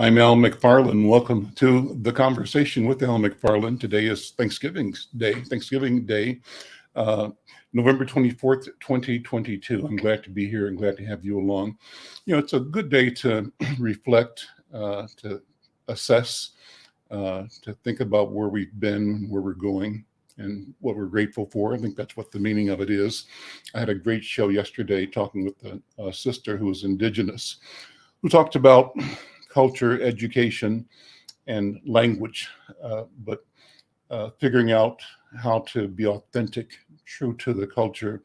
I'm Al McFarlane. Welcome to the conversation with Al McFarlane. Today is Thanksgiving Day, November 24th, 2022. I'm glad to be here and glad to have you along. You know, it's a good day to reflect, to assess, to think about where we've been, where we're going, and what we're grateful for. I think that's what the meaning of it is. I had a great show yesterday talking with a sister who is Indigenous, who talked about culture, education, and language, but figuring out how to be authentic, true to the culture,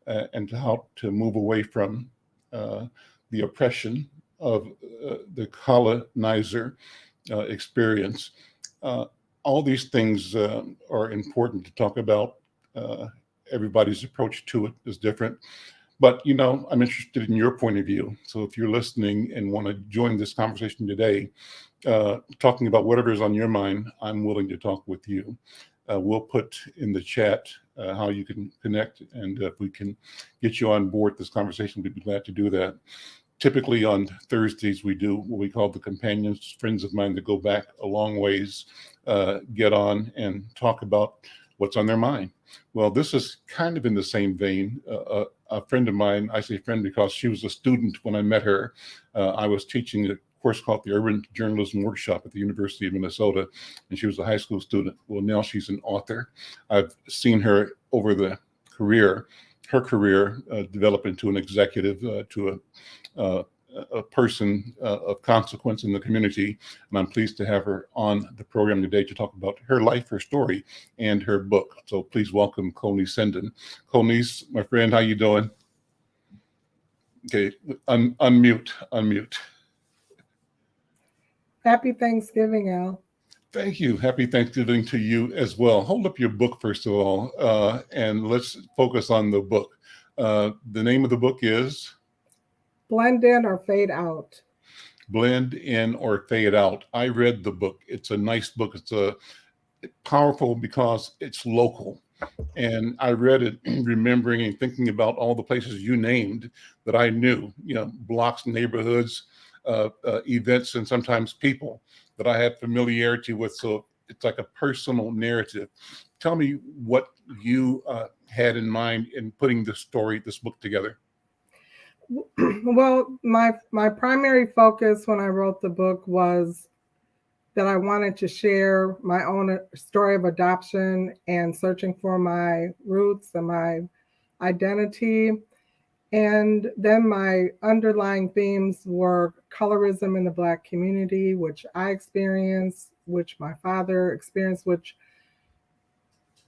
and how to move away from the oppression of the colonizer experience. All these things are important to talk about. Everybody's approach to it is different. But, you know, I'm interested in your point of view. So if you're listening and want to join this conversation today, talking about whatever is on your mind, I'm willing to talk with you. We'll put in the chat how you can connect, and if we can get you on board this conversation, we'd be glad to do that. Typically on Thursdays, we do what we call the companions, friends of mine that go back a long ways, get on and talk about what's on their mind. Well, this is kind of in the same vein. A friend of mine, I say friend because she was a student when I met her. I was teaching a course called the Urban Journalism Workshop at the University of Minnesota, and she was a high school student. Well, now she's an author. I've seen her over her career develop into an executive, to a person of consequence in the community. And I'm pleased to have her on the program today to talk about her life, her story, and her book. So please welcome Connie Senden. Connie, my friend, how you doing? Okay, unmute. Happy Thanksgiving, Al. Thank you. Happy Thanksgiving to you as well. Hold up your book, first of all, and let's focus on the book. The name of the book is? Blend In or Fade Out. Blend In or Fade Out. I read the book. It's a nice book. It's powerful because it's local. And I read it remembering and thinking about all the places you named that I knew, you know, blocks, neighborhoods, events, and sometimes people that I had familiarity with. So it's like a personal narrative. Tell me what you had in mind in putting this book together. Well, my primary focus when I wrote the book was that I wanted to share my own story of adoption and searching for my roots and my identity. And then my underlying themes were colorism in the Black community, which I experienced, which my father experienced, which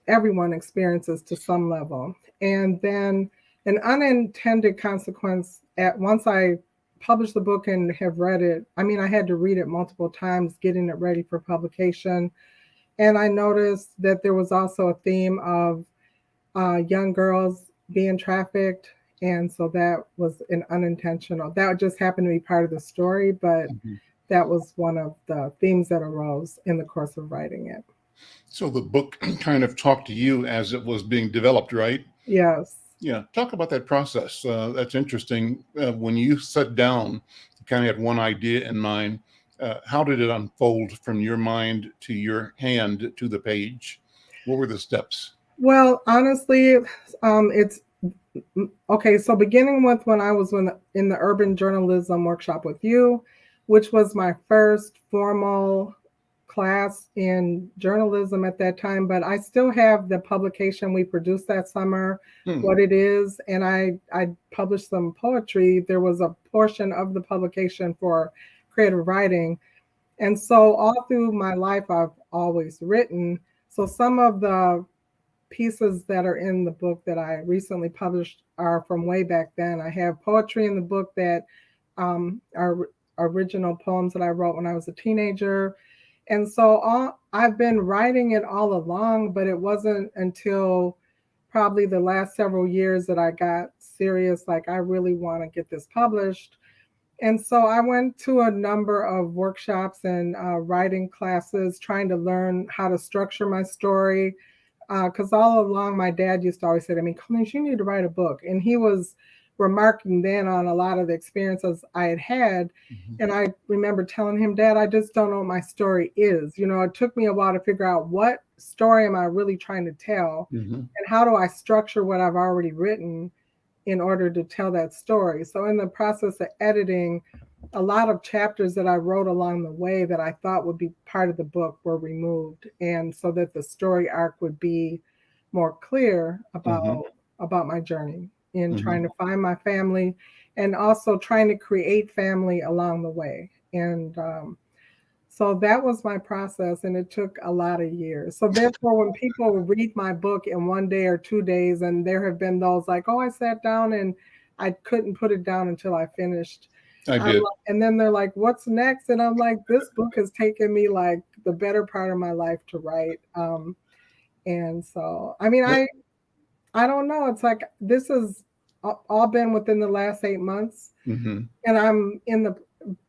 everyone experiences to some level. And then an unintended consequence once I published the book and have read it. I mean, I had to read it multiple times, getting it ready for publication. And I noticed that there was also a theme of young girls being trafficked. And so that was an unintentional, that just happened to be part of the story, but that was one of the themes that arose in the course of writing it. So the book kind of talked to you as it was being developed, right? Yes. Yeah, talk about that process. That's interesting. When you sat down, you kind of had one idea in mind. How did it unfold from your mind to your hand to the page? What were the steps? Well, honestly, it's okay. So beginning with when I was in the Urban Journalism Workshop with you, which was my first formal class in journalism at that time, but I still have the publication we produced that summer, What It Is, and I published some poetry. There was a portion of the publication for creative writing. And so all through my life, I've always written. So some of the pieces that are in the book that I recently published are from way back then. I have poetry in the book that are original poems that I wrote when I was a teenager. And so I've been writing it all along, but it wasn't until probably the last several years that I got serious, like I really want to get this published. And so I went to a number of workshops and writing classes, trying to learn how to structure my story. Because all along, my dad used to always say to me, Collins, you need to write a book. And he was remarking then on a lot of the experiences I had had. Mhm. And I remember telling him, Dad, I just don't know what my story is. You know, it took me a while to figure out what story am I really trying to tell, Mhm. and how do I structure what I've already written in order to tell that story. So in the process of editing, a lot of chapters that I wrote along the way that I thought would be part of the book were removed, and so that the story arc would be more clear Mhm. about my journey in Mhm. trying to find my family, and also trying to create family along the way. And so that was my process, and it took a lot of years. So therefore, when people read my book in 1 day or 2 days, and there have been those like, oh, I sat down and I couldn't put it down until I finished. I did. And then they're like, what's next? And I'm like, this book has taken me like the better part of my life to write. And so, I mean, What- I don't know. It's like this has all been within the last 8 months, Mhm. and I'm in the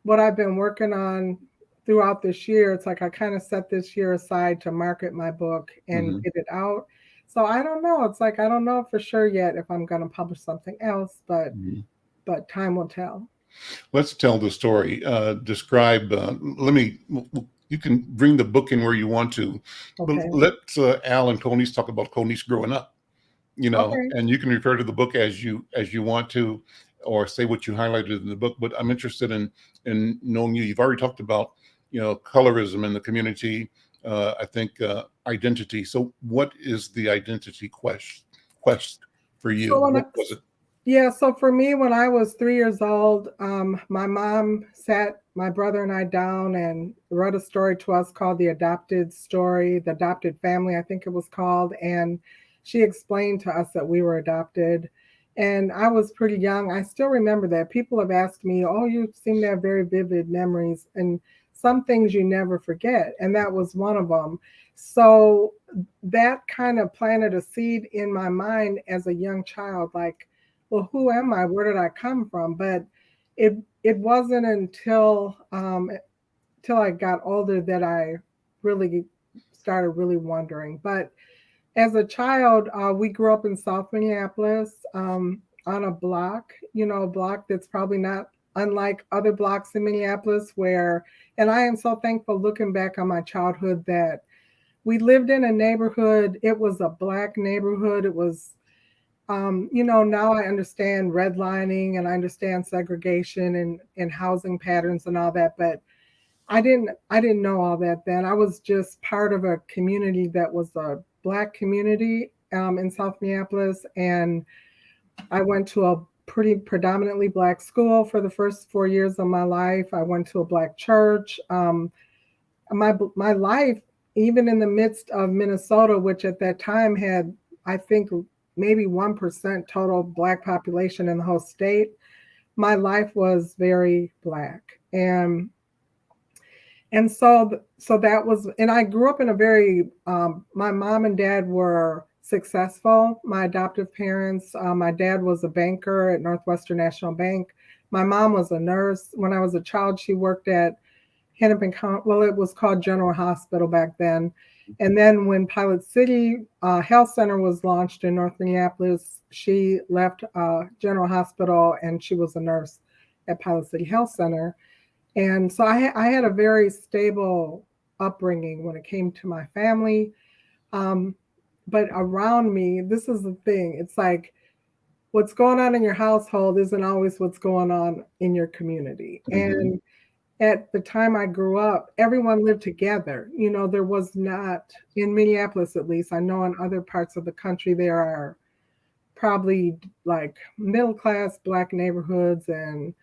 what I've been working on throughout this year. It's like I kind of set this year aside to market my book and Mhm. get it out. So I don't know. It's like I don't know for sure yet if I'm going to publish something else, Mhm. but time will tell. Let's tell the story. Describe. Let me. You can bring the book in where you want to, but Okay. let Al and Coney's talk about Coney's growing up. You know, Okay. and you can refer to the book as you want to, or say what you highlighted in the book. But I'm interested in knowing you. You've already talked about colorism in the community. I think identity. So, what is the identity quest for you? So What was it? yeah, so for me, when I was 3 years old, my mom sat my brother and I down and wrote a story to us called The Adopted Story, The Adopted Family, I think it was called. And she explained to us that we were adopted. And I was pretty young. I still remember that. People have asked me, oh, you seem to have very vivid memories. And some things you never forget. And that was one of them. So that kind of planted a seed in my mind as a young child, like, well, who am I? Where did I come from? But it wasn't until I got older that I really started really wondering. But as a child, we grew up in South Minneapolis, on a block, a block that's probably not unlike other blocks in Minneapolis. And I am so thankful looking back on my childhood that we lived in a neighborhood. It was a Black neighborhood. It was now I understand redlining and I understand segregation and housing patterns and all that, but I didn't know all that then. I was just part of a community that was a Black community in South Minneapolis, and I went to a pretty predominantly Black school for the first 4 years of my life. I went to a Black church. My life, even in the midst of Minnesota, which at that time had, I think, maybe 1% total Black population in the whole state, my life was very Black. And so that was, and I grew up in a very, my mom and dad were successful, my adoptive parents. My dad was a banker at Northwestern National Bank. My mom was a nurse. When I was a child, she worked at Hennepin County, well, it was called General Hospital back then. And then when Pilot City Health Center was launched in North Minneapolis, she left General Hospital and she was a nurse at Pilot City Health Center. And so I had a very stable upbringing when it came to my family. But around me, this is the thing. It's like what's going on in your household isn't always what's going on in your community. Mhm. And at the time I grew up, everyone lived together. There was not, in Minneapolis at least, I know in other parts of the country, there are probably like middle class Black neighborhoods and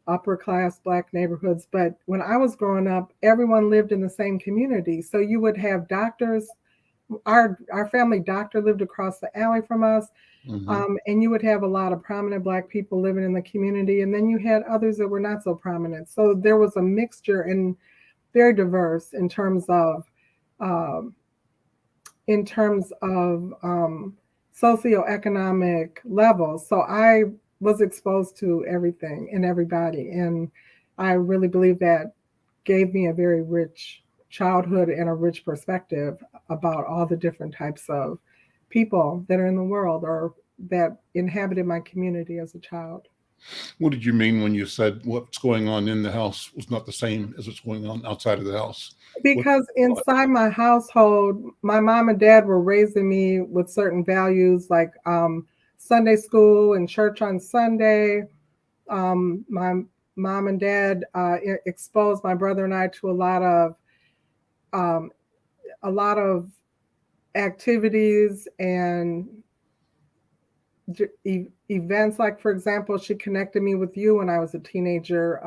upper class Black neighborhoods. But when I was growing up, everyone lived in the same community. So you would have doctors. Our family doctor lived across the alley from us. Mhm. And you would have a lot of prominent Black people living in the community. And then you had others that were not so prominent. So there was a mixture and very diverse um, in terms of socioeconomic levels. So I was exposed to everything and everybody. And I really believe that gave me a very rich childhood and a rich perspective about all the different types of people that are in the world or that inhabited my community as a child. What did you mean when you said what's going on in the house was not the same as what's going on outside of the house? Because inside my household, my mom and dad were raising me with certain values like Sunday school and church on Sunday. My mom and dad exposed my brother and I to a lot of activities and events. Like, for example, she connected me with you when I was a teenager.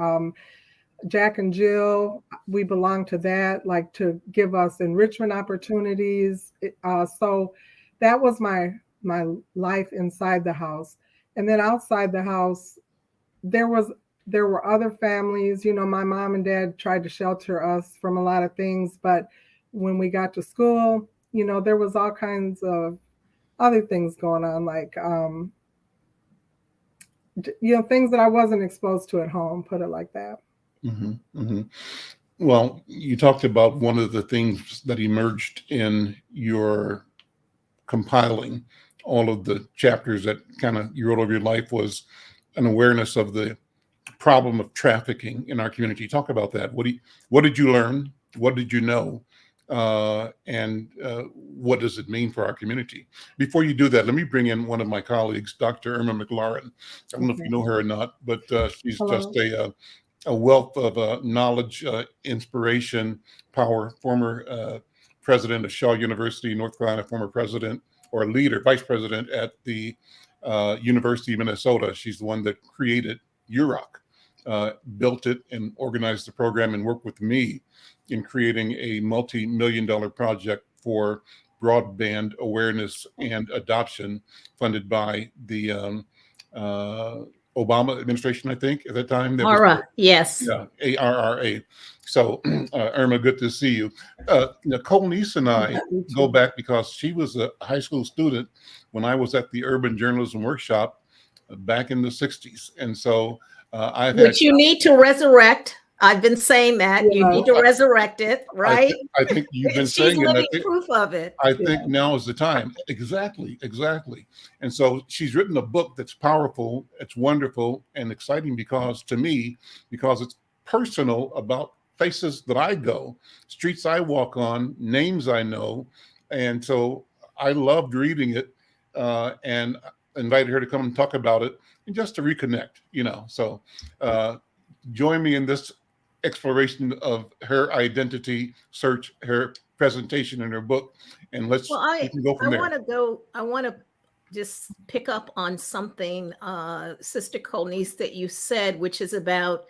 Jack and Jill, we belong to that, like to give us enrichment opportunities. So that was my life inside the house. And then outside the house, there were other families. You know, my mom and dad tried to shelter us from a lot of things, but when we got to school, you know, there was all kinds of other things going on, like you know, things that I wasn't exposed to at home, put it like that. Mm-hmm, mm-hmm. Well, you talked about one of the things that emerged in your compiling all of the chapters that kind of you wrote over your life was an awareness of the problem of trafficking in our community. Talk about that. What did you learn? What did you know? And what does it mean for our community? Before you do that, let me bring in one of my colleagues, Dr. Irma McClaurin. I don't know if you know her or not, but she's Hello. just a wealth of knowledge, inspiration, power, former president of Shaw University, North Carolina, former president or leader, vice president at the University of Minnesota. She's the one that created UROC, built it and organized the program and worked with me in creating a multi-million-dollar project for broadband awareness and adoption funded by the Obama administration, I think, at that time. ARRA, yes. Yeah, ARRA. So, Irma, good to see you. Nicole Niece and I go back because she was a high school student when I was at the Urban Journalism Workshop back in the 60s. And so Which you need to resurrect. I've been saying that. Yeah. You need to resurrect it, right? I think you've been saying it. She's living proof of it. I think now is the time. Exactly. And so she's written a book that's powerful, it's wonderful and exciting because it's personal about places that I go, streets I walk on, names I know. And so I loved reading it and invited her to come and talk about it and just to reconnect, you know. So join me in this exploration of her identity search, her presentation in her book, and we can go from there. I want to just pick up on something, Sister Colnice, that you said, which is about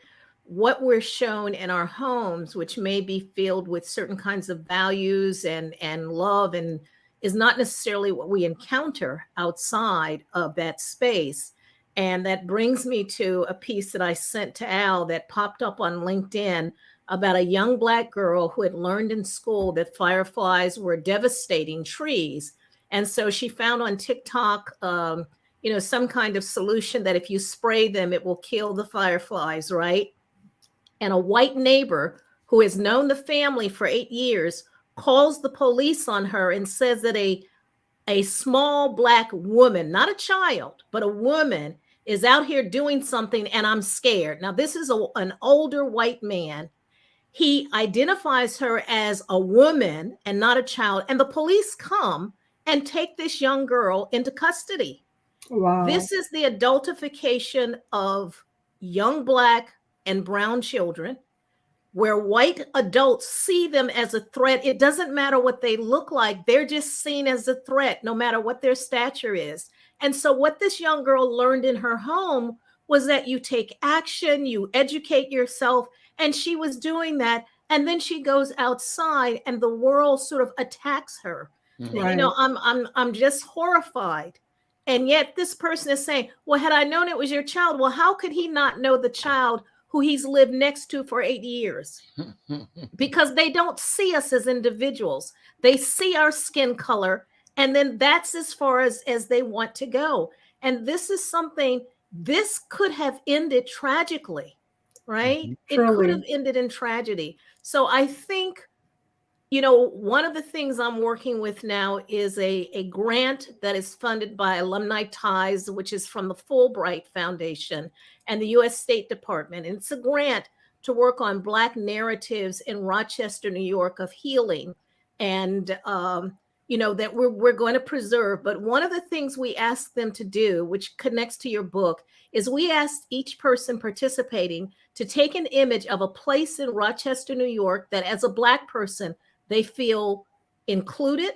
what we're shown in our homes, which may be filled with certain kinds of values and love, and is not necessarily what we encounter outside of that space. And that brings me to a piece that I sent to Al that popped up on LinkedIn about a young Black girl who had learned in school that fireflies were devastating trees. And so she found on TikTok, some kind of solution that if you spray them, it will kill the fireflies, right? And a white neighbor who has known the family for 8 years calls the police on her and says that a small Black woman, not a child, but a woman, is out here doing something and I'm scared. Now, this is an older white man. He identifies her as a woman and not a child. And the police come and take this young girl into custody. Wow. This is the adultification of young Black and brown children, where white adults see them as a threat. It doesn't matter what they look like. They're just seen as a threat, no matter what their stature is. And so what this young girl learned in her home was that you take action, you educate yourself, and she was doing that. And then she goes outside and the world sort of attacks her. Right. You know, I'm just horrified. And yet this person is saying, well, had I known it was your child, well, how could he not know the child who he's lived next to for 8 years? Because they don't see us as individuals. They see our skin color, and then that's as far as they want to go. And this is something this could have ended tragically, right? It could Truly. have ended in tragedy. So I think, you know, one of the things I'm working with now is a grant that is funded by Alumni Ties, which is from the Fulbright Foundation and the U.S. State Department. And it's a grant to work on Black narratives in Rochester, New York, of healing, and you know, that we're going to preserve. But one of the things we asked them to do, which connects to your book, is we asked each person participating to take an image of a place in Rochester, New York, that as a Black person, they feel included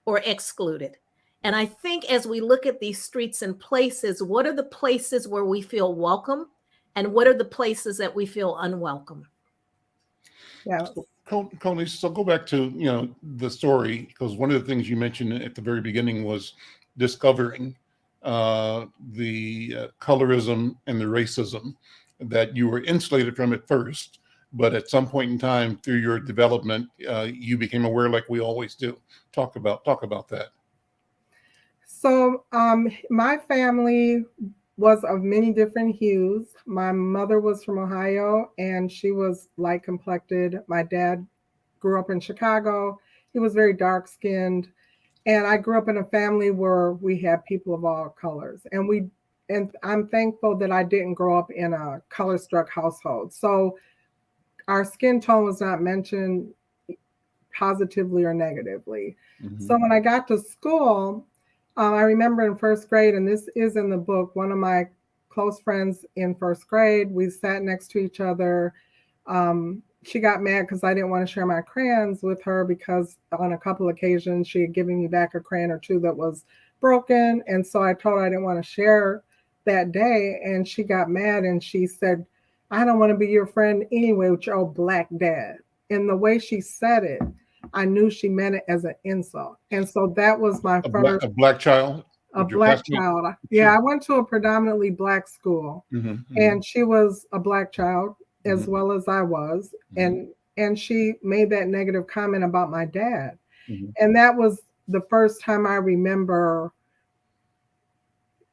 or excluded. And I think as we look at these streets and places, what are the places where we feel welcome? And what are the places that we feel unwelcome? Yeah. Coney, so go back to, you know, the story, because one of the things you mentioned at the very beginning was discovering the colorism and the racism that you were insulated from at first, but at some point in time through your development, you became aware, like we always do. Talk about that. So my family was of many different hues. My mother was from Ohio, and she was light complected. My dad grew up in Chicago. He was very dark skinned. And I grew up in a family where we had people of all colors. And I'm thankful that I didn't grow up in a color struck household. So our skin tone was not mentioned positively or negatively. Mm-hmm. So when I got to school, I remember in first grade, and this is in the book, one of my close friends in first grade, we sat next to each other. She got mad because I didn't want to share my crayons with her, because on a couple occasions she had given me back a crayon or two that was broken. And so I told her I didn't want to share that day. And she got mad and she said, "I don't want to be your friend anyway with your old Black dad." And the way she said it, I knew she meant it as an insult. And so that was my first. A Black child? A Black child. Yeah, I went to a predominantly Black school. Mm-hmm, mm-hmm. And she was a Black child as mm-hmm. well as I was. Mm-hmm. And she made that negative comment about my dad. Mm-hmm. And that was the first time I remember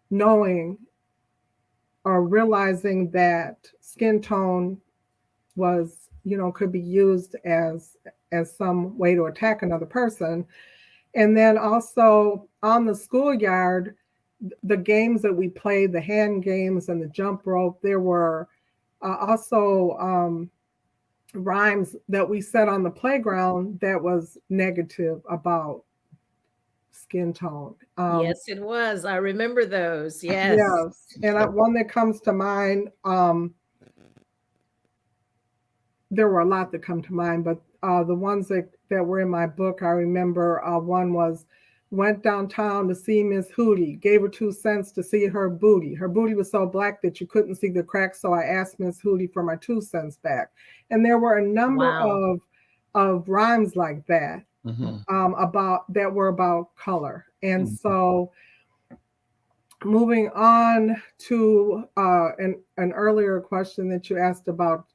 knowing or realizing that skin tone was, you know, could be used as some way to attack another person. And then also on the schoolyard, the games that we played, the hand games and the jump rope, there were also rhymes that we said on the playground that was negative about skin tone. Yes, it was. I remember those. Yes. Yes. And one that comes to mind, there were a lot that come to mind, but the ones that were in my book, I remember one was, "Went downtown to see Miss Hootie, gave her 2 cents to see her booty. Her booty was so black that you couldn't see the cracks, so I asked Miss Hootie for my 2 cents back." And there were a number of rhymes like that mm-hmm. That were about color. And mm-hmm. so moving on to an earlier question that you asked about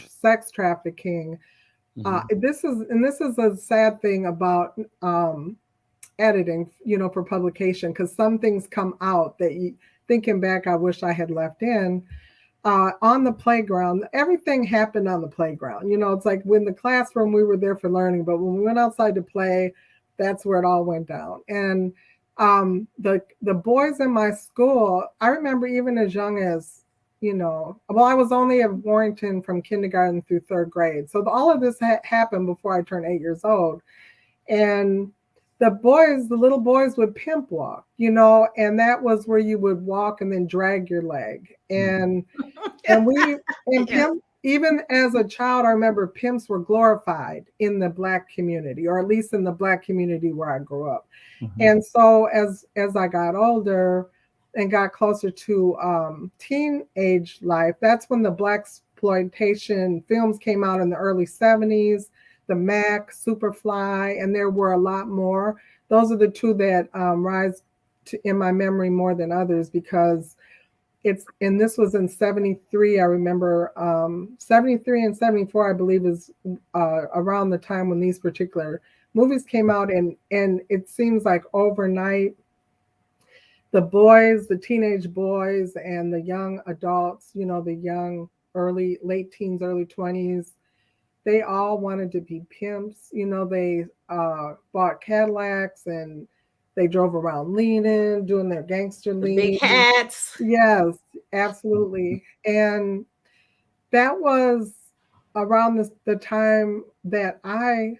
sex trafficking. Mm-hmm. This is a sad thing about editing, you know, for publication, because some things come out that thinking back, I wish I had left in. On the playground, everything happened on the playground. You know, it's like when the classroom, we were there for learning, but when we went outside to play, that's where it all went down. And the boys in my school, I remember even as young as, you know, well, I was only at Warrington from kindergarten through third grade. So all of this happened before I turned 8 years old. And the little boys would pimp walk, you know, and that was where you would walk and then drag your leg. And pimp, even as a child, I remember pimps were glorified in the Black community, or at least in the Black community where I grew up. Mm-hmm. And so as I got older and got closer to teenage life, that's when the Blaxploitation films came out in the early 70s. The Mac, Superfly, and there were a lot more. Those are the two that rise in my memory more than others, because and this was in 73. I remember 73 and 74, I believe, is around the time when these particular movies came out. And it seems like overnight, the boys, the teenage boys and the young adults, you know, the young late teens, early 20s, they all wanted to be pimps. You know, they bought Cadillacs and they drove around leaning, doing their gangster The lean. big hats. Yes, absolutely. And that was around the time that I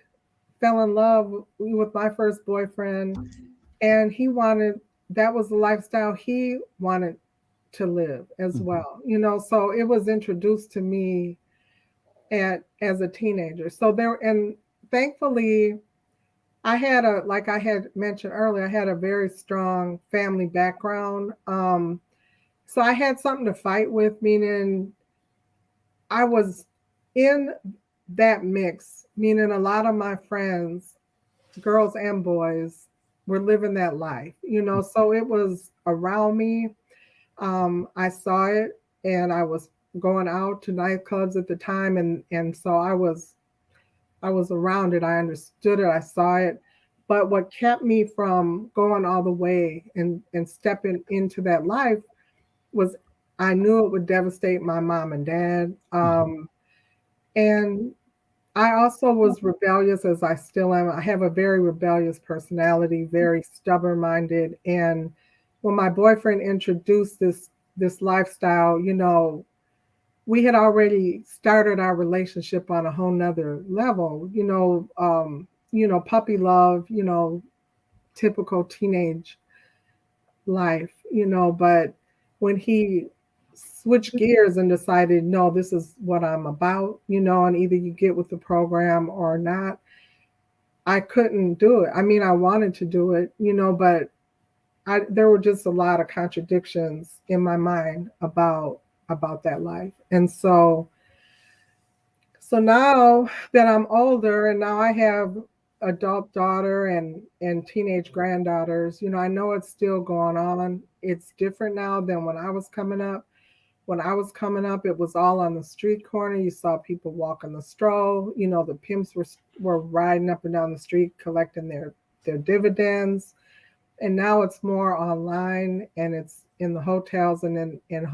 fell in love with my first boyfriend, and that was the lifestyle he wanted to live as well, you know. So it was introduced to me as a teenager. So and thankfully like I had mentioned earlier, I had a very strong family background. So I had something to fight with, meaning I was in that mix, meaning a lot of my friends, girls and boys, were living that life, you know. So it was around me. I saw it, and I was going out to nightclubs at the time, and so I was around it. I understood it. I saw it. But what kept me from going all the way and stepping into that life was I knew it would devastate my mom and dad. And I also was rebellious, as I still am. I have a very rebellious personality, very stubborn-minded. And when my boyfriend introduced this lifestyle, you know, we had already started our relationship on a whole nother level, you know, puppy love, you know, typical teenage life, you know. But when he switched gears and decided, no, this is what I'm about, you know, and either you get with the program or not, I couldn't do it. I mean, I wanted to do it, you know, but there were just a lot of contradictions in my mind about that life. And so now that I'm older and now I have adult daughter and teenage granddaughters, you know, I know it's still going on. It's different now than when I was coming up. When I was coming up, it was all on the street corner. You saw people walking the stroll. You know, the pimps were riding up and down the street collecting their dividends. And now it's more online, and it's in the hotels and in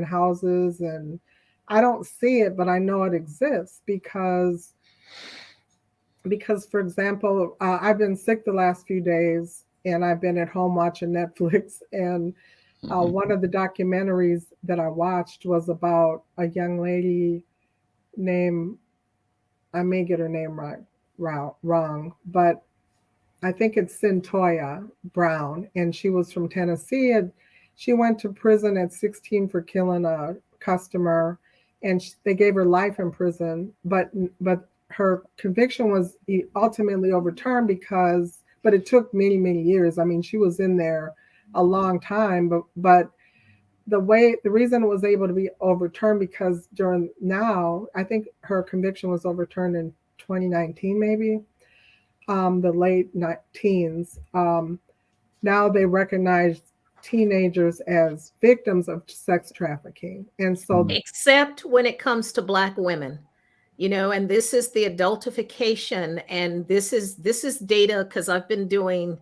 houses. And I don't see it, but I know it exists because for example, I've been sick the last few days, and I've been at home watching Netflix. And one of the documentaries that I watched was about a young lady named, I may get her name wrong, but I think it's Cyntoia Brown, and she was from Tennessee. And she went to prison at 16 for killing a customer, and they gave her life in prison. But her conviction was ultimately overturned but it took many, many years. I mean, she was in there a long time, but the reason it was able to be overturned because I think her conviction was overturned in 2019, maybe. The late teens. Now they recognize teenagers as victims of sex trafficking. And so, except when it comes to Black women, you know, and this is the adultification. And this is data, because I've been doing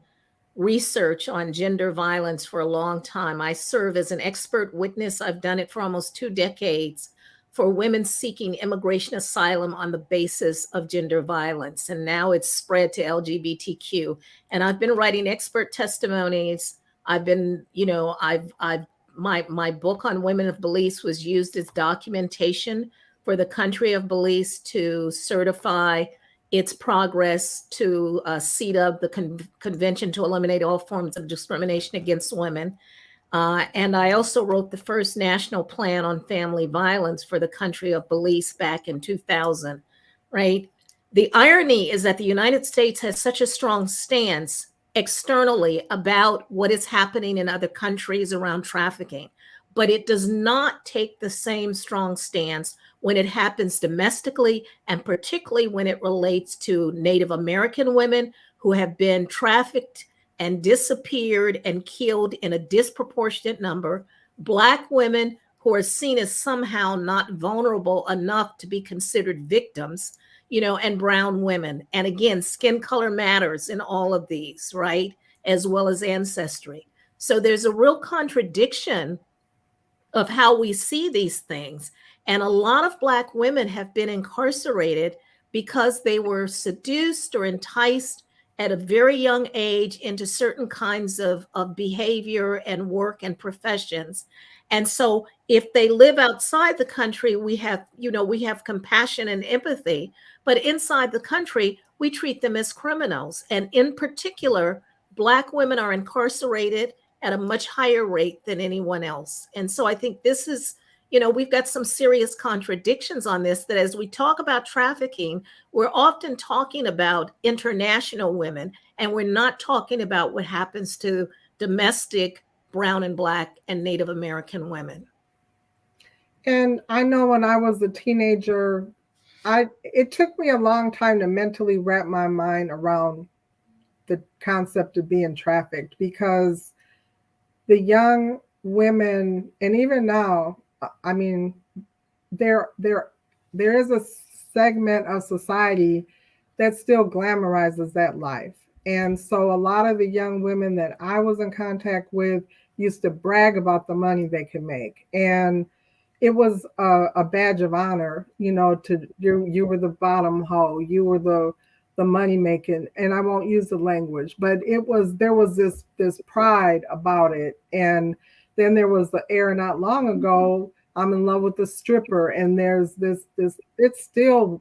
research on gender violence for a long time. I serve as an expert witness. I've done it for almost 2 decades for women seeking immigration asylum on the basis of gender violence. And now it's spread to LGBTQ. And I've been writing expert testimonies. I've been, you know, my book on women of Belize was used as documentation for the country of Belize to certify its progress to CEDAW, the Convention to Eliminate All Forms of Discrimination Against Women. And I also wrote the first national plan on family violence for the country of Belize back in 2000, right? The irony is that the United States has such a strong stance externally about what is happening in other countries around trafficking, but it does not take the same strong stance when it happens domestically, and particularly when it relates to Native American women who have been trafficked and disappeared and killed in a disproportionate number, Black women who are seen as somehow not vulnerable enough to be considered victims, you know, and brown women. And again, skin color matters in all of these, right? As well as ancestry. So there's a real contradiction of how we see these things. And a lot of Black women have been incarcerated because they were seduced or enticed at a very young age into certain kinds of behavior and work and professions. And so if they live outside the country, we have compassion and empathy, but inside the country, we treat them as criminals. And in particular, Black women are incarcerated at a much higher rate than anyone else. And so I think this is, we've got some serious contradictions on this, that as we talk about trafficking, we're often talking about international women, and we're not talking about what happens to domestic Brown and Black and Native American women. And I know when I was a teenager, it took me a long time to mentally wrap my mind around the concept of being trafficked, because the young women, and even now, I mean, there is a segment of society that still glamorizes that life. And so a lot of the young women that I was in contact with used to brag about the money they could make. And it was a badge of honor, you were the bottom hoe, you were the money making, and I won't use the language, but there was this pride about it. And then there was the era not long ago, I'm in love with the stripper, and there's this it's still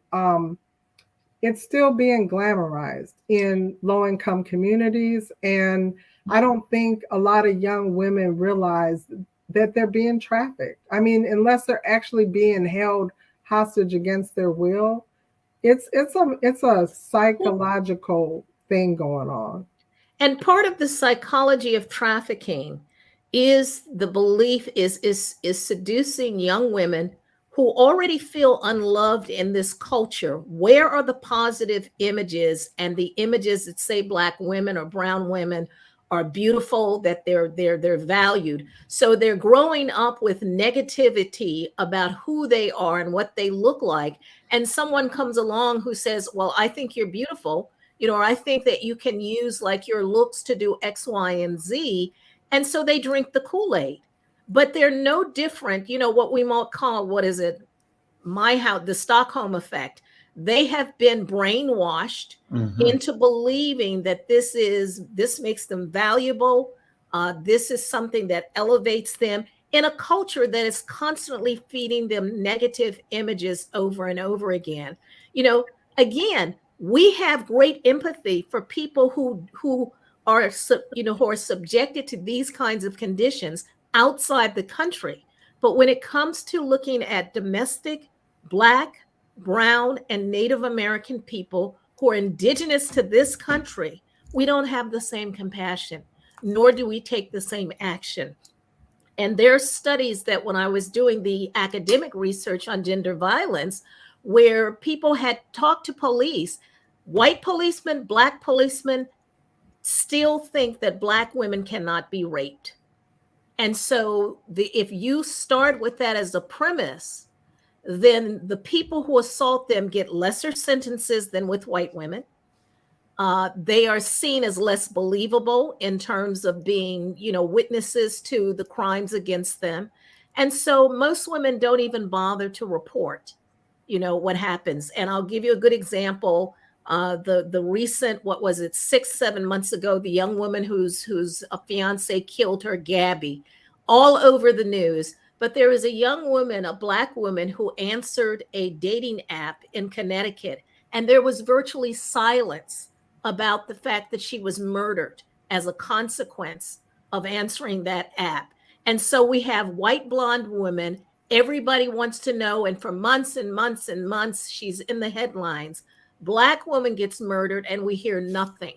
being glamorized in low-income communities. And I don't think a lot of young women realize that they're being trafficked. I mean, unless they're actually being held hostage against their will, it's a psychological thing going on. And part of the psychology of trafficking is the belief is seducing young women who already feel unloved in this culture. Where are the positive images and the images that say Black women or brown women are beautiful, that they're valued? So they're growing up with negativity about who they are and what they look like. And someone comes along who says, well, I think you're beautiful, or I think that you can use like your looks to do X, Y, and Z. And so they drink the Kool-Aid. But they're no different, what we might call, the Stockholm effect. They have been brainwashed into believing that this makes them valuable. This is something that elevates them in a culture that is constantly feeding them negative images over and over again. Again, we have great empathy for people who are subjected to these kinds of conditions outside the country. But when it comes to looking at domestic Black, brown, and Native American people who are indigenous to this country, we don't have the same compassion, nor do we take the same action. And there are studies that when I was doing the academic research on gender violence, where people had talked to police, white policemen, Black policemen still think that Black women cannot be raped. And so if you start with that as a premise, then the people who assault them get lesser sentences than with white women. They are seen as less believable in terms of being, witnesses to the crimes against them. And so most women don't even bother to report, what happens. And I'll give you a good example. The recent, 6-7 months ago, the young woman whose a fiance killed her, Gabby, all over the news. But there is a young woman, a Black woman, who answered a dating app in Connecticut, and there was virtually silence about the fact that she was murdered as a consequence of answering that app. And so we have white blonde women. Everybody wants to know, and for months and months and months, she's in the headlines. Black woman gets murdered, and we hear nothing.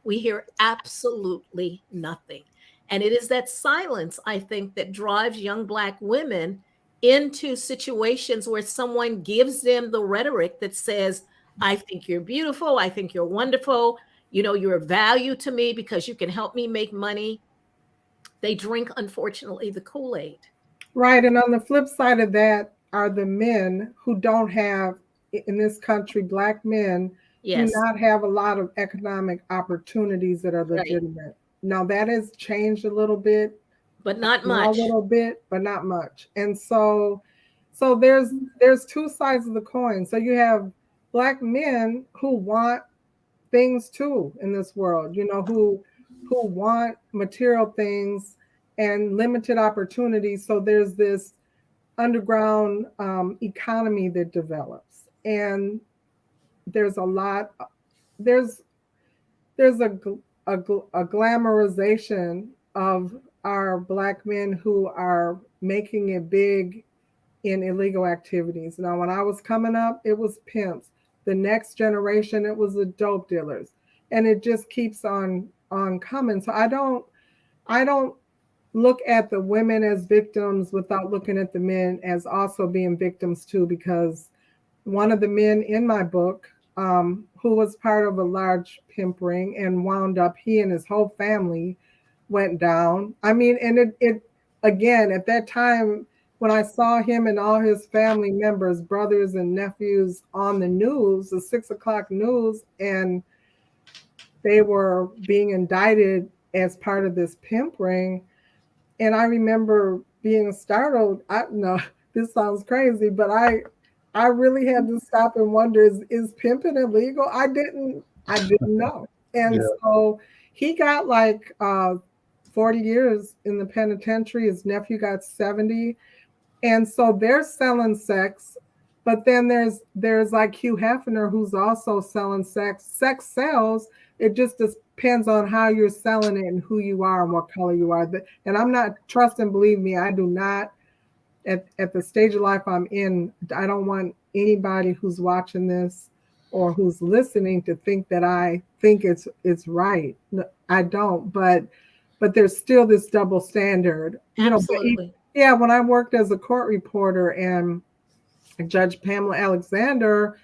We hear absolutely nothing. And it is that silence, I think, that drives young Black women into situations where someone gives them the rhetoric that says, I think you're beautiful. I think you're wonderful. You're of value to me because you can help me make money. They drink, unfortunately, the Kool-Aid. Right. And on the flip side of that are the men who don't have, in this country, Black men do not have a lot of economic opportunities that are legitimate. now that has changed a little bit, but not a much. little bit, but not much. And so there's two sides of the coin. So you have Black men who want things too in this world, who want material things and limited opportunities. So there's this underground economy that develops, and there's a lot. There's a glamorization of our Black men who are making it big in illegal activities. Now, when I was coming up, it was pimps. The next generation, it was the dope dealers, and it just keeps on coming. So I don't look at the women as victims without looking at the men as also being victims too, because one of the men in my book, who was part of a large pimp ring and wound up, he and his whole family went down. I mean, and it again, at that time, when I saw him and all his family members, brothers and nephews on the news, the 6 o'clock news, and they were being indicted as part of this pimp ring. And I remember being startled. I know this sounds crazy, but I really had to stop and wonder, is pimping illegal? I didn't know. And so he got like 40 years in the penitentiary. His nephew got 70. And so they're selling sex, but then there's like Hugh Hefner, who's also selling sex. Sex sells. It just depends on how you're selling it and who you are and what color you are. And I'm not, trust and believe me, I do not, at the stage of life I'm in, I don't want anybody who's watching this or who's listening to think that I think it's right. No, I don't, but there's still this double standard. Absolutely. When I worked as a court reporter, and Judge Pamela Alexander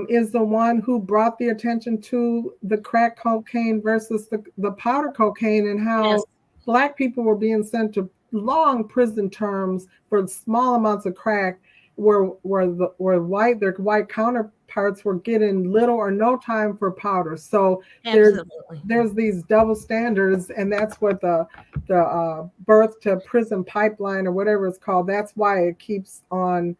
is the one who brought the attention to the crack cocaine versus the powder cocaine, and how Black people were being sent to long prison terms for small amounts of crack, where their white counterparts were getting little or no time for powder. So there's these double standards, and that's what the birth to prison pipeline or whatever it's called. That's why it keeps on.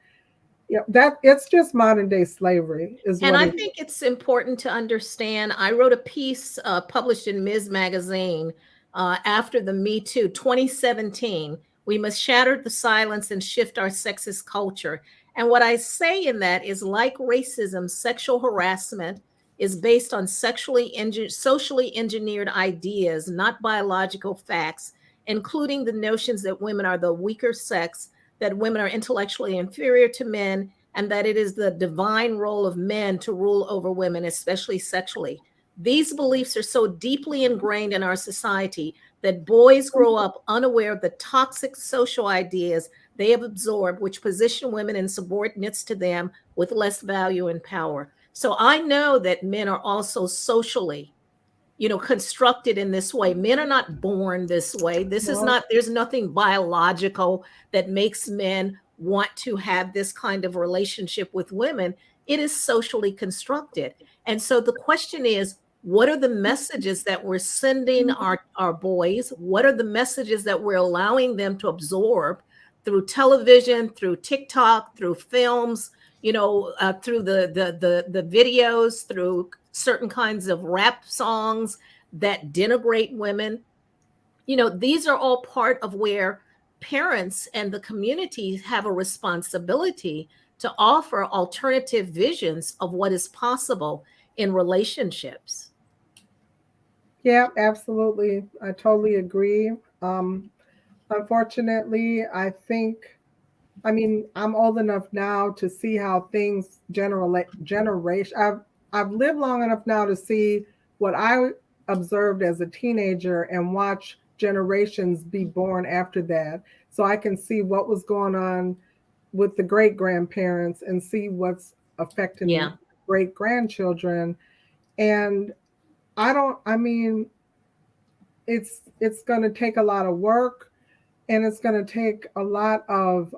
That it's just modern day slavery. And I think it's important to understand. I wrote a piece published in Ms. Magazine after the Me Too 2017. We must shatter the silence and shift our sexist culture. And what I say in that is, like racism, sexual harassment is based on socially engineered ideas, not biological facts, including the notions that women are the weaker sex, that women are intellectually inferior to men, and that it is the divine role of men to rule over women, especially sexually. These beliefs are so deeply ingrained in our society that boys grow up unaware of the toxic social ideas they have absorbed, which position women in subordinates to them with less value and power. So I know that men are also socially, constructed in this way. Men are not born this way. There's nothing biological that makes men want to have this kind of relationship with women. It is socially constructed. And so the question is, what are the messages that we're sending our boys? What are the messages that we're allowing them to absorb through television, through TikTok, through films, through the videos, through certain kinds of rap songs that denigrate women? These are all part of where parents and the community have a responsibility to offer alternative visions of what is possible in relationships. Yeah, absolutely. I totally agree. Unfortunately, I'm old enough now to see how things generation. I've lived long enough now to see what I observed as a teenager and watch generations be born after that. So I can see what was going on with the great grandparents and see what's affecting the great grandchildren. And it's going to take a lot of work, and it's going to take a lot of,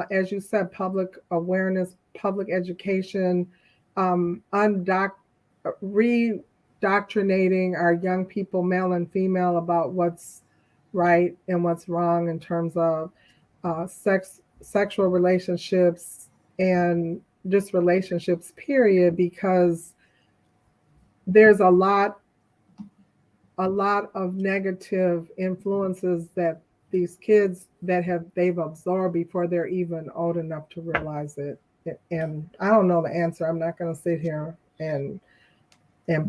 as you said, public awareness, public education, indoctrinating our young people, male and female, about what's right and what's wrong in terms of sexual relationships and just relationships, period, because there's a lot of negative influences that these kids they've absorbed before they're even old enough to realize it. And I don't know the answer. I'm not going to sit here and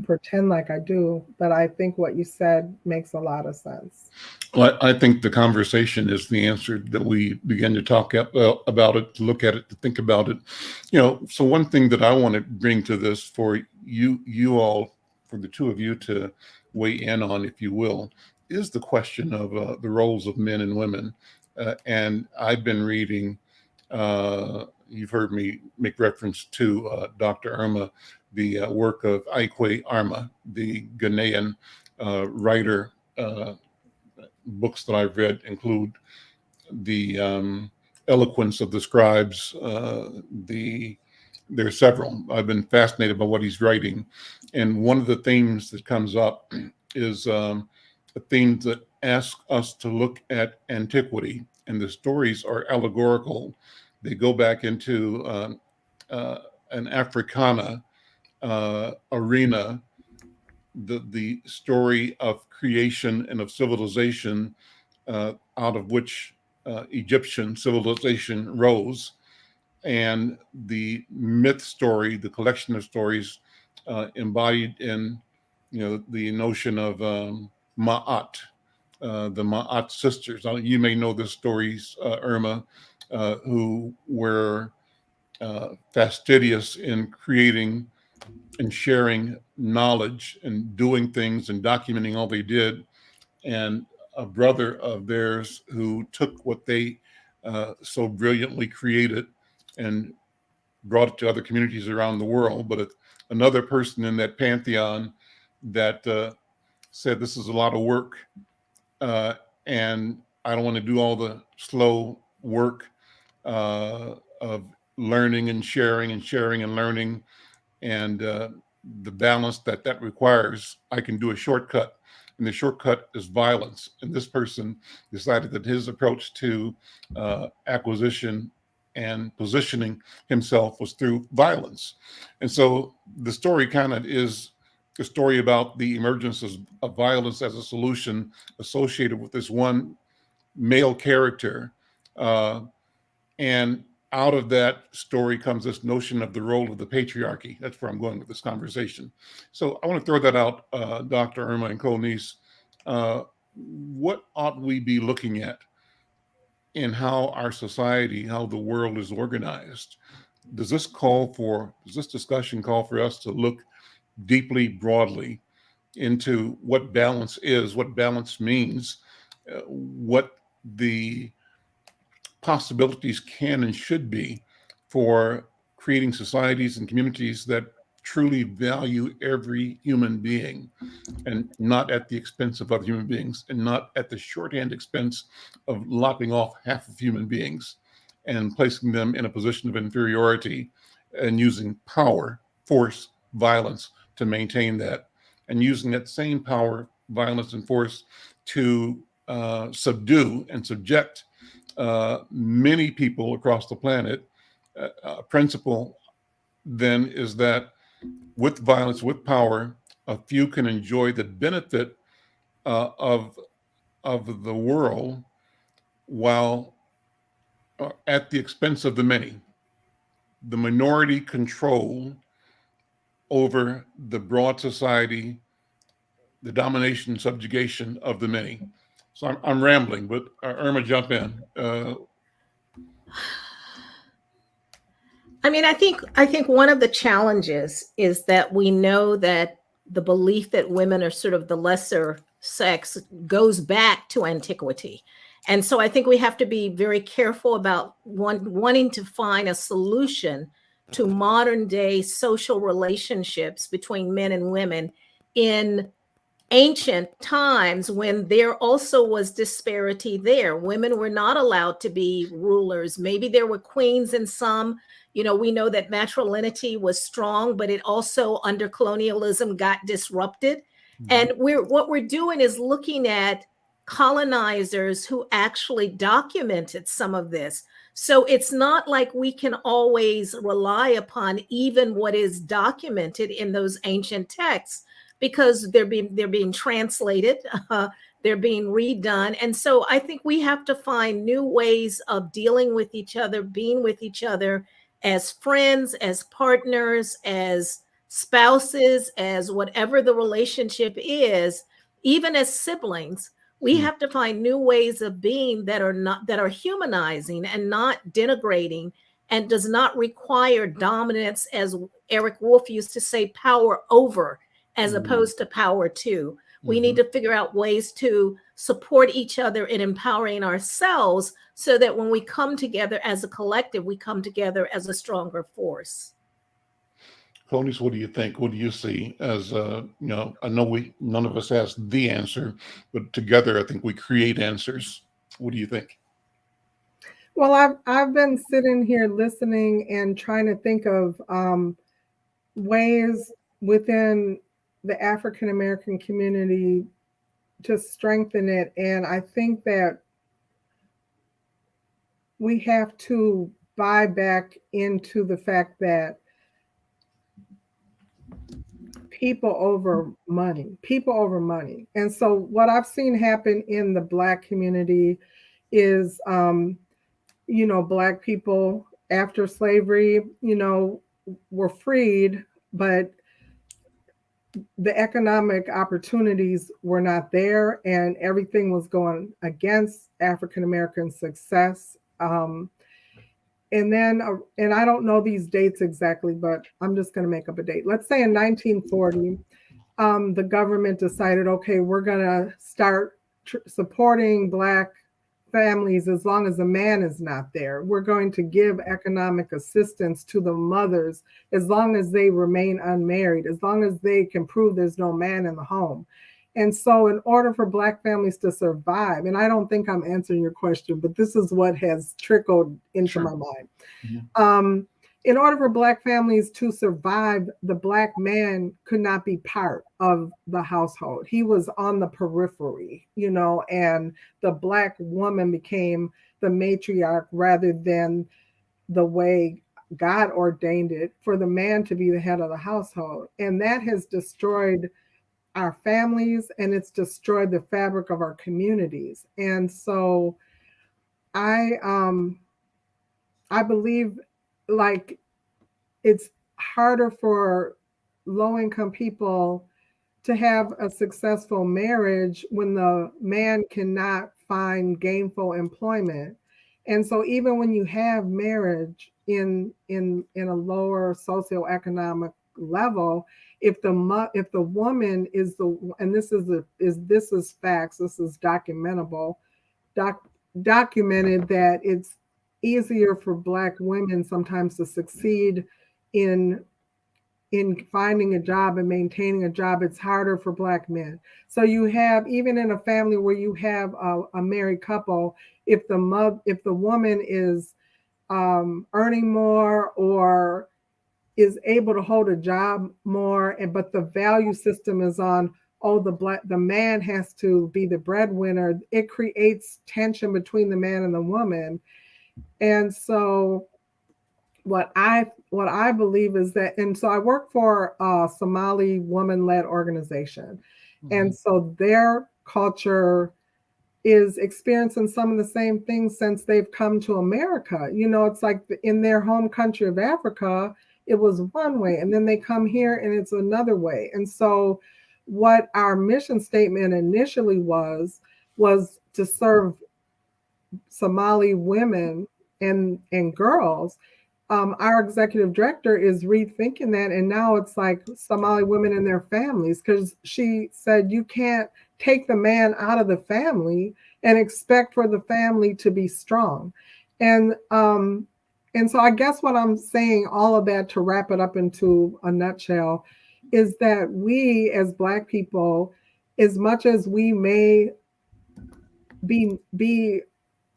pretend like I do, but I think what you said makes a lot of sense. Well, I think the conversation is the answer, that we begin to talk about it, to look at it, to think about it. So one thing that I want to bring to this for you all, for the two of you to weigh in on, if you will, is the question of the roles of men and women. And I've been reading, you've heard me make reference to Dr. Irma, the work of Irma, the Ghanaian writer. Books that I've read include the Eloquence of the Scribes. There are several. I've been fascinated by what he's writing. And one of the themes that comes up is a theme that asks us to look at antiquity. And the stories are allegorical. They go back into an Africana arena, the story of creation and of civilization, out of which Egyptian civilization rose, and the myth story, the collection of stories embodied in the notion of Ma'at, the Ma'at sisters. You may know the stories, Irma, who were fastidious in creating and sharing knowledge and doing things and documenting all they did. And a brother of theirs who took what they so brilliantly created and brought it to other communities around the world. But another person in that pantheon that said, this is a lot of work, and I don't want to do all the slow work of learning and sharing and learning, and the balance that requires. I can do a shortcut, and the shortcut is violence. And this person decided that his approach to acquisition and positioning himself was through violence. And so the story kind of is a story about the emergence of violence as a solution associated with this one male character. And out of that story comes this notion of the role of the patriarchy. That's where I'm going with this conversation. So I want to throw that out, Dr. Irma and Co-Niece. What ought we be looking at in how our society, how the world is organized? Does this discussion call for us to look deeply, broadly into what balance is, what balance means, what the possibilities can and should be for creating societies and communities that truly value every human being, and not at the expense of other human beings, and not at the shorthand expense of lopping off half of human beings and placing them in a position of inferiority and using power, force, violence to maintain that, and using that same power, violence, and force to subdue and subject many people across the planet. A principle then is that with violence, with power, a few can enjoy the benefit of the world, while at the expense of the many. The minority control over the broad society, the domination, subjugation of the many. So I'm rambling, but Irma, jump in. I mean, I think one of the challenges is that we know that the belief that women are sort of the lesser sex goes back to antiquity. And so I think we have to be very careful about wanting to find a solution to modern day social relationships between men and women in ancient times, when there also was disparity there. Women were not allowed to be rulers. Maybe there were queens in some You know, we know that matrilineality was strong, but it also under colonialism got disrupted. And what we're doing is looking at colonizers who actually documented some of this. So it's not like we can always rely upon even what is documented in those ancient texts, because they're being translated, they're being redone. And so I think we have to find new ways of dealing with each other, being with each other as friends, as partners, as spouses, as whatever the relationship is, even as siblings. We have to find new ways of being that are humanizing and not denigrating, and does not require dominance, as Eric Wolf used to say, power over, as opposed to power to. We need to figure out ways to support each other in empowering ourselves, so that when we come together as a collective, we come together as a stronger force. Conies, what do you think? What do you see as, I know none of us has the answer, but together I think we create answers. What do you think? Well, I've been sitting here listening and trying to think of ways within the African American community to strengthen it. And I think that we have to buy back into the fact that people over money. And so what I've seen happen in the Black community is, Black people after slavery, were freed, but the economic opportunities were not there, and everything was going against African American success. And I don't know these dates exactly, but I'm just going to make up a date. Let's say in 1940, the government decided, okay, we're going to start supporting Black families as long as the man is not there. We're going to give economic assistance to the mothers as long as they remain unmarried, as long as they can prove there's no man in the home. And so in order for Black families to survive, and I don't think I'm answering your question, but this is what has trickled into my mind. In order for Black families to survive, the Black man could not be part of the household. He was on the periphery, and the Black woman became the matriarch rather than the way God ordained it for the man to be the head of the household. And that has destroyed our families, and it's destroyed the fabric of our communities. And so I believe, like, it's harder for low-income people to have a successful marriage when the man cannot find gainful employment. And so even when you have marriage in a lower socioeconomic level, if the woman is and this is facts, this is documented that it's easier for Black women sometimes to succeed in finding a job and maintaining a job. It's harder for Black men. So you have, even in a family where you have a married couple, if the woman is earning more or is able to hold a job more, but the value system is on, the man has to be the breadwinner, it creates tension between the man and the woman. And so what I believe is that, and so I work for a Somali woman-led organization. And so their culture is experiencing some of the same things since they've come to America. It's like in their home country of Africa, it was one way, and then they come here and it's another way. And so what our mission statement initially was to serve Somali women and girls. Our executive director is rethinking that, and now it's like Somali women and their families, because she said you can't take the man out of the family and expect for the family to be strong. And so I guess what I'm saying, all of that to wrap it up into a nutshell, is that we as Black people, as much as we may be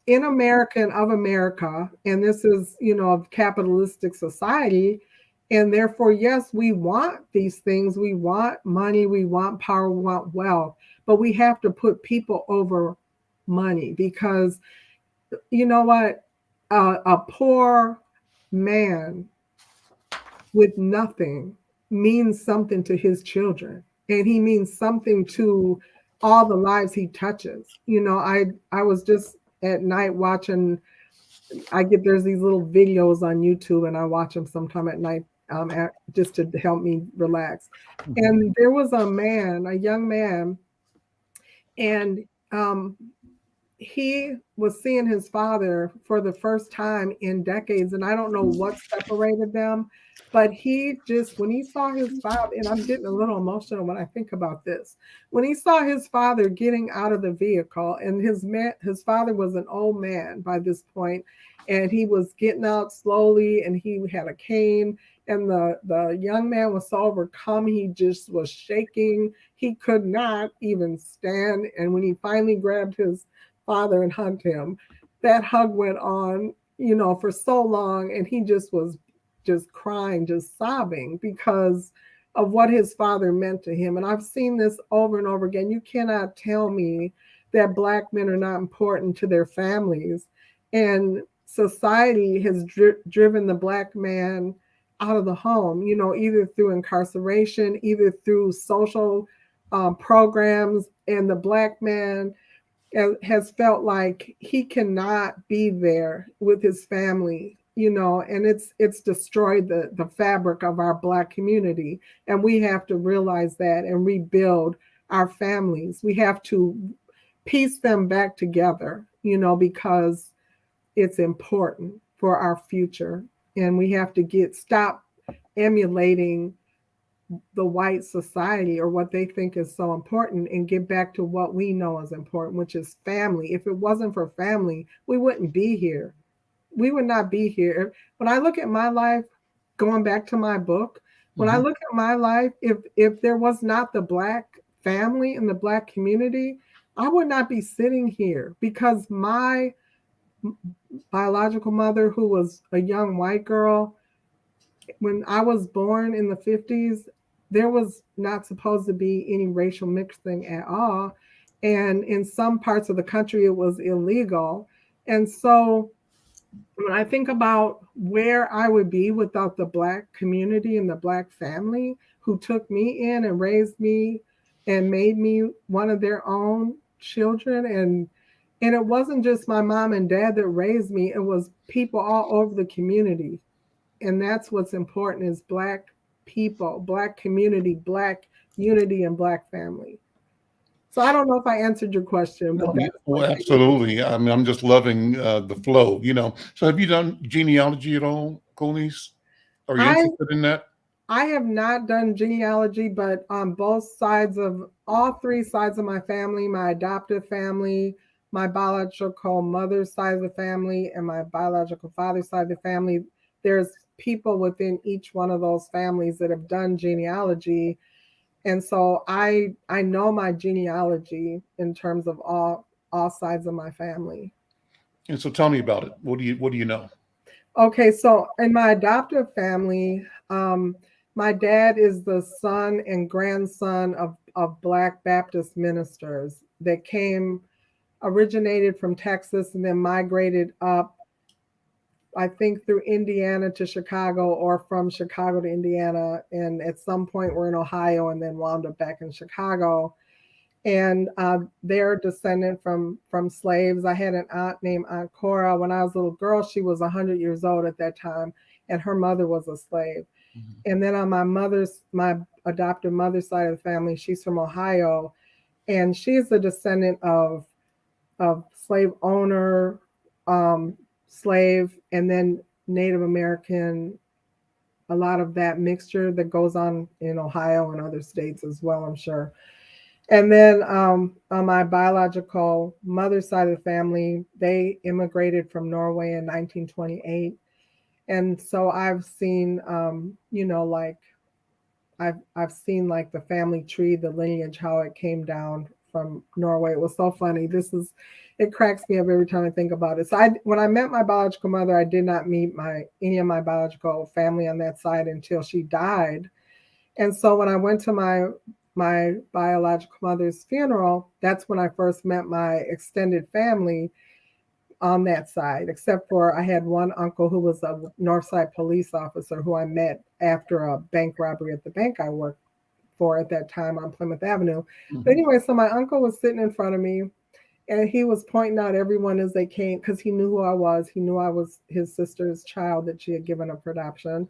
in America and of America, and this is, a capitalistic society. And therefore, yes, we want these things. We want money, we want power, we want wealth, but we have to put people over money, because you know what? A poor man with nothing means something to his children, and he means something to all the lives he touches. I was just at night watching, there's these little videos on YouTube, and I watch them sometime at night, just to help me relax. And there was a young man, and he was seeing his father for the first time in decades, and I don't know what separated them, but when he saw his father, and I'm getting a little emotional when I think about this, when he saw his father getting out of the vehicle, and his father was an old man by this point, and he was getting out slowly, and he had a cane, and the young man was so overcome, he just was shaking. He could not even stand. And when he finally grabbed his father and hugged him, that hug went on, for so long, and he just was just crying, just sobbing, because of what his father meant to him. And I've seen this over and over again. You cannot tell me that Black men are not important to their families. And society has driven the Black man out of the home, either through incarceration, either through social programs, and the Black man has felt like he cannot be there with his family, and it's destroyed the fabric of our Black community. And we have to realize that and rebuild our families. We have to piece them back together, because it's important for our future. And we have to stop emulating the white society or what they think is so important, and get back to what we know is important, which is family. If it wasn't for family, we wouldn't be here. We would not be here. When I look at my life, going back to my book, when I look at my life, if there was not the Black family and the Black community, I would not be sitting here, because my biological mother, who was a young white girl, when I was born in the 50s, there was not supposed to be any racial mixing at all. And in some parts of the country, it was illegal. And so when I think about where I would be without the Black community and the Black family who took me in and raised me and made me one of their own children, and it wasn't just my mom and dad that raised me, it was people all over the community. And that's what's important, is Black people, Black community, Black unity, and Black family. So I don't know if I answered your question, but well, absolutely. I mean, I'm just loving the flow, So have you done genealogy at all, Colnice? Are you interested in that? I have not done genealogy, but on all three sides of my family, my adoptive family, my biological mother's side of the family, and my biological father's side of the family, there's people within each one of those families that have done genealogy. And so I know my genealogy in terms of all sides of my family. And so tell me about it. What do you know? Okay, so in my adoptive family, my dad is the son and grandson of Black Baptist ministers that originated from Texas and then migrated up, I think, through Indiana to Chicago, or from Chicago to Indiana. And at some point were in Ohio and then wound up back in Chicago. And they're descendant from slaves. I had an aunt named Aunt Cora. When I was a little girl, she was 100 years old at that time, and her mother was a slave. And then on my adoptive mother's side of the family, she's from Ohio, and she's a descendant of slave owner, slave, and then Native American, a lot of that mixture that goes on in Ohio and other states as well, I'm sure. And then on my biological mother's side of the family, they immigrated from Norway in 1928. And so I've seen, I've seen like the family tree, the lineage, how it came down from Norway. It was so funny. It cracks me up every time I think about it. So when I met my biological mother, I did not meet any of my biological family on that side until she died. And so when I went to my biological mother's funeral, that's when I first met my extended family on that side, except for I had one uncle who was a Northside police officer who I met after a bank robbery at the bank I worked for at that time on Plymouth Avenue. Mhm. But anyway, so my uncle was sitting in front of me and he was pointing out everyone as they came because he knew who I was. He knew I was his sister's child that she had given up for adoption.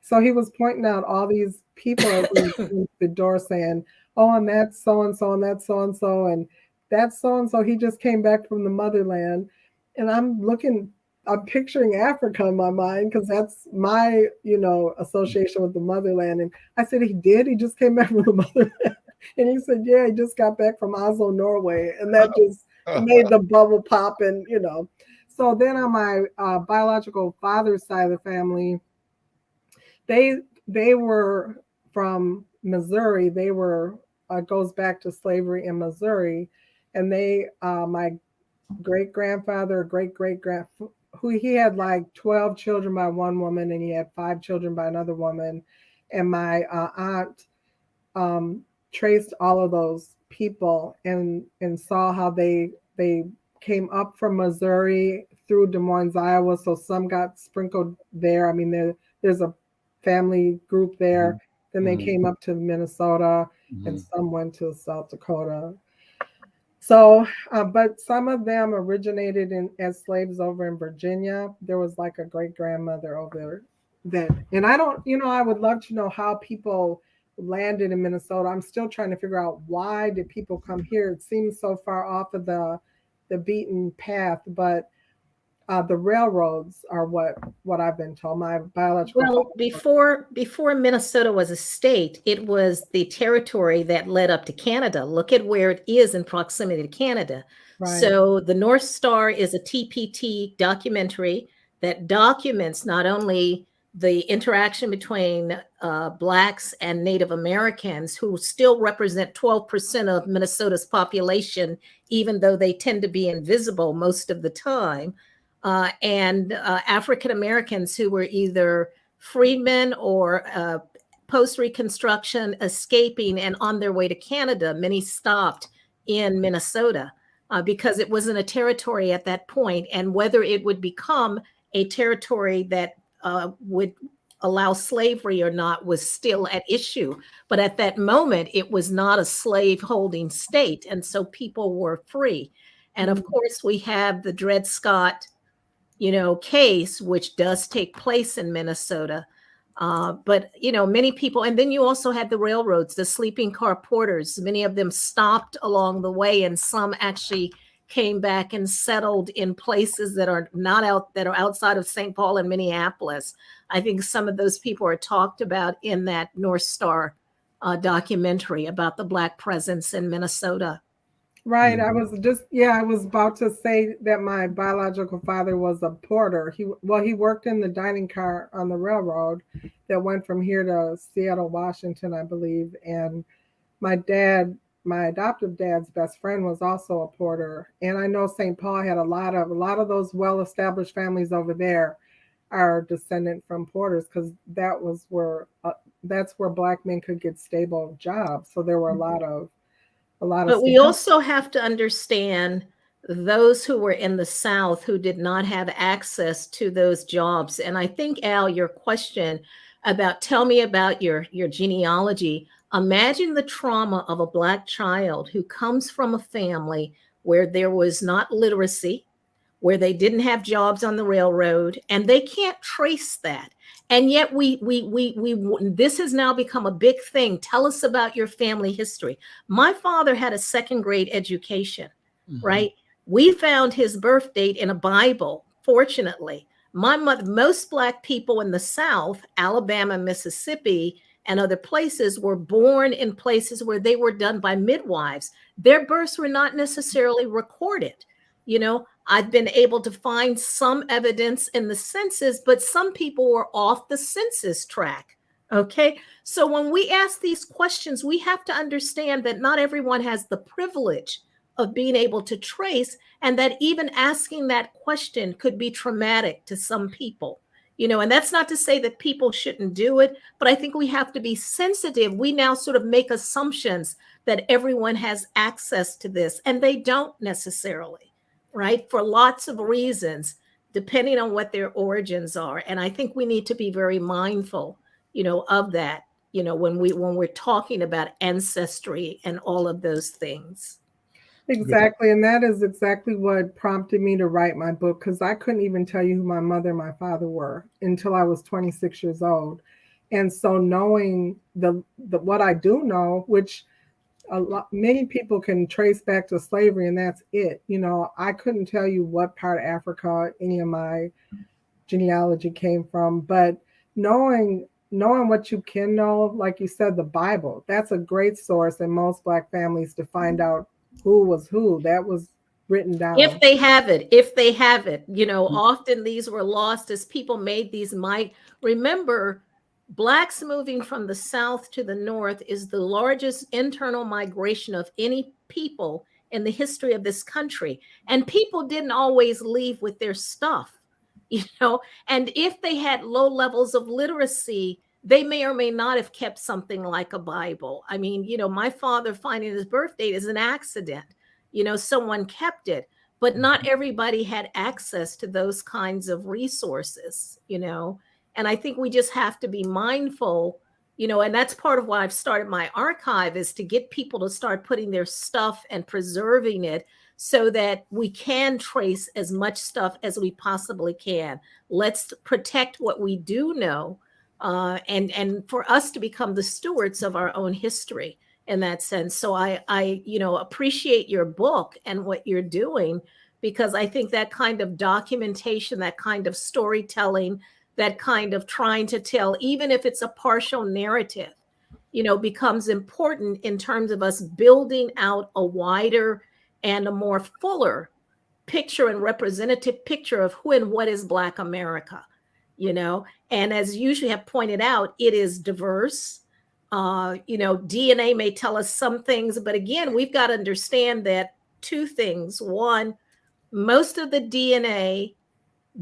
So he was pointing out all these people as we came to the door saying, oh, and that's so-and-so, and that's so-and-so, and that's so-and-so. He just came back from the motherland. And I'm picturing Africa in my mind because that's my, association with the motherland. And I said, he did? He just came back from the motherland? And he said, yeah, he just got back from Oslo, Norway. And that just made the bubble pop. And, So then on my biological father's side of the family, they were from Missouri. They were, goes back to slavery in Missouri. And my great-grandfather, who he had like 12 children by one woman and he had 5 children by another woman. And my aunt traced all of those people and saw how they came up from Missouri through Des Moines, Iowa. So some got sprinkled there. I mean, there's a family group there. Mm-hmm. Then they came up to Minnesota and some went to South Dakota. So, but some of them originated as slaves over in Virginia. There was like a great-grandmother over there and I don't, I would love to know how people landed in Minnesota. I'm still trying to figure out why did people come here? It seems so far off of the beaten path, but the railroads are what I've been told. My biological. Well, before Minnesota was a state, it was the territory that led up to Canada. Look at where it is in proximity to Canada. Right. So the North Star is a TPT documentary that documents not only the interaction between Blacks and Native Americans, who still represent 12% of Minnesota's population, even though they tend to be invisible most of the time. And African Americans who were either freedmen or post-Reconstruction escaping and on their way to Canada. Many stopped in Minnesota because it wasn't a territory at that point, and whether it would become a territory that would allow slavery or not was still at issue. But at that moment, it was not a slave-holding state, and so people were free. And of course, we have the Dred Scott case, which does take place in Minnesota. But, many people, and then you also had the railroads, the sleeping car porters. Many of them stopped along the way, and some actually came back and settled in places that are outside of St. Paul and Minneapolis. I think some of those people are talked about in that North Star documentary about the Black presence in Minnesota. Right. I was about to say that my biological father was a porter. He worked in the dining car on the railroad that went from here to Seattle, Washington, I believe. And my adoptive dad's best friend was also a porter. And I know St. Paul had a lot of those well-established families over there are descendant from porters, because that's where Black men could get stable jobs. So there were a lot of. But we also have to understand those who were in the South who did not have access to those jobs. And I think, Al, your question about tell me about your genealogy. Imagine the trauma of a Black child who comes from a family where there was not literacy, where they didn't have jobs on the railroad, and they can't trace that. And yet this has now become a big thing. Tell us about your family history. My father had a second grade education, right? We found his birth date in a Bible, fortunately. My mother, most Black people in the South, Alabama, Mississippi, and other places were born in places where they were done by midwives. Their births were not necessarily recorded. I've been able to find some evidence in the census, but some people were off the census track, Okay. So when we ask these questions, we have to understand that not everyone has the privilege of being able to trace, and that even asking that question could be traumatic to some people. And that's not to say that people shouldn't do it, but I think we have to be sensitive. We now sort of make assumptions that everyone has access to this, and they don't necessarily, right? For lots of reasons, depending on what their origins are. And I think we need to be very mindful of that, when we're talking about ancestry and all of those things. Exactly. And that is exactly what prompted me to write my book, because I couldn't even tell you who my mother and my father were until I was 26 years old. And so knowing the what I do know, which many people can trace back to slavery, and that's it. I couldn't tell you what part of Africa any of my genealogy came from, but knowing what you can know, like you said, the Bible, that's a great source in most Black families to find out who was who. That was written down. If they have it, often these were lost as people made these remember, Blacks moving from the South to the North is the largest internal migration of any people in the history of this country. And people didn't always leave with their stuff, and if they had low levels of literacy, they may or may not have kept something like a Bible. I mean, my father finding his birth date is an accident. Someone kept it, but not everybody had access to those kinds of resources, and I think we just have to be mindful, and that's part of why I've started my archive, is to get people to start putting their stuff and preserving it so that we can trace as much stuff as we possibly can. Let's protect what we do know, and for us to become the stewards of our own history in that sense. So I appreciate your book and what you're doing, because I think that kind of documentation, that kind of storytelling, that kind of trying to tell, even if it's a partial narrative, becomes important in terms of us building out a wider and a more fuller picture and representative picture of who and what is Black America, and as you usually have pointed out, it is diverse. DNA may tell us some things, but again, we've got to understand that two things. One, most of the DNA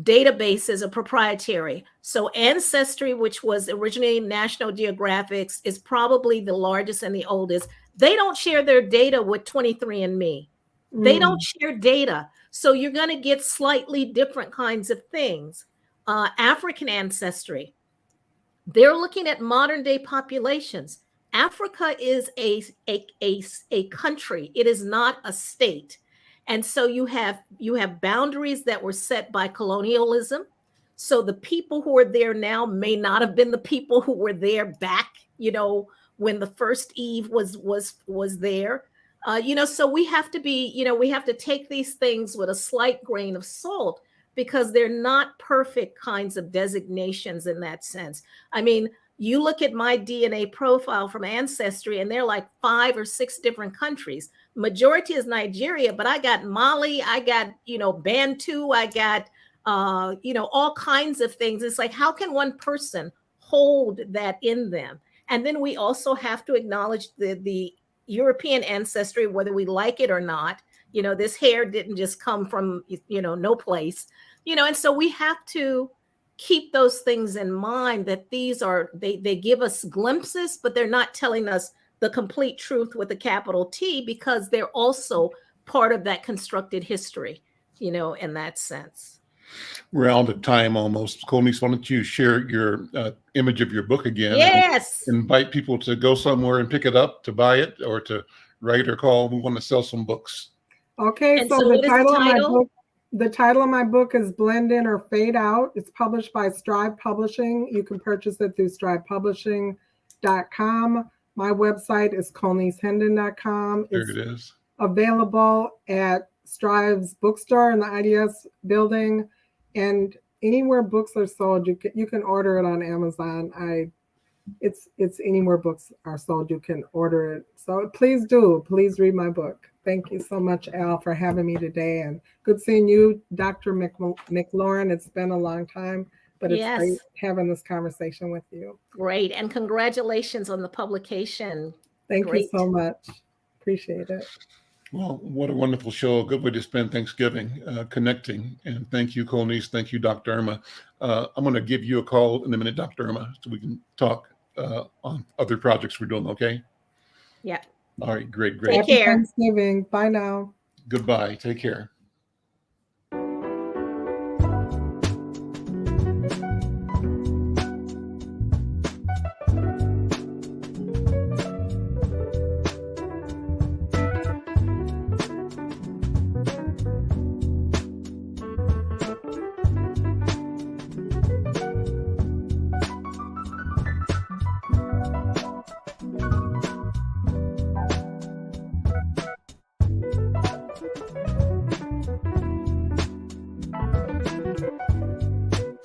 databases are proprietary. So Ancestry, which was originally National Geographic's, is probably the largest and the oldest. They don't share their data with 23andMe. They don't share data. So you're going to get slightly different kinds of things. African Ancestry, they're looking at modern day populations. Africa is a country. It is not a state. And so you have boundaries that were set by colonialism. So the people who are there now may not have been the people who were there back, when the first Eve was there. So we have to be, we have to take these things with a slight grain of salt, because they're not perfect kinds of designations in that sense. I mean, you look at my DNA profile from Ancestry, and they're like 5 or 6 different countries. Majority is Nigeria, but I got Mali, I got, Bantu, I got, all kinds of things. It's like, how can one person hold that in them? And then we also have to acknowledge the European ancestry, whether we like it or not. This hair didn't just come from, no place, and so we have to keep those things in mind, that these are, they give us glimpses, but they're not telling us the complete truth with a capital T, because they're also part of that constructed history, in that sense. We're out of time almost. Colnice, why don't you share your image of your book again? Yes. Invite people to go somewhere and pick it up, to buy it, or to write or call. We want to sell some books. Okay, And so so the what is title the of my title? book, the title of my book is Blend In or Fade Out. It's published by Strive Publishing. You can purchase it through strivepublishing.com. My website is colnicehendon.com. There it is. Available at Strive's bookstore in the IDS building, and anywhere books are sold. You can order it on Amazon. It's anywhere books are sold, you can order it. So please read my book. Thank you so much, Al, for having me today, and good seeing you, Dr. McClaurin. It's been a long time, But it's Yes. great having this conversation with you. Great. And congratulations on the publication. Thank you Great. so much. Appreciate it. Well, what a wonderful show. A good way to spend Thanksgiving, connecting. And thank you, Colnice. Thank you, Dr. Irma. I'm going to give you a call in a minute, Dr. Irma, so we can talk on other projects we're doing, okay? Yeah. All right, great. Take Happy care. Thanksgiving. Bye now. Goodbye. Take care.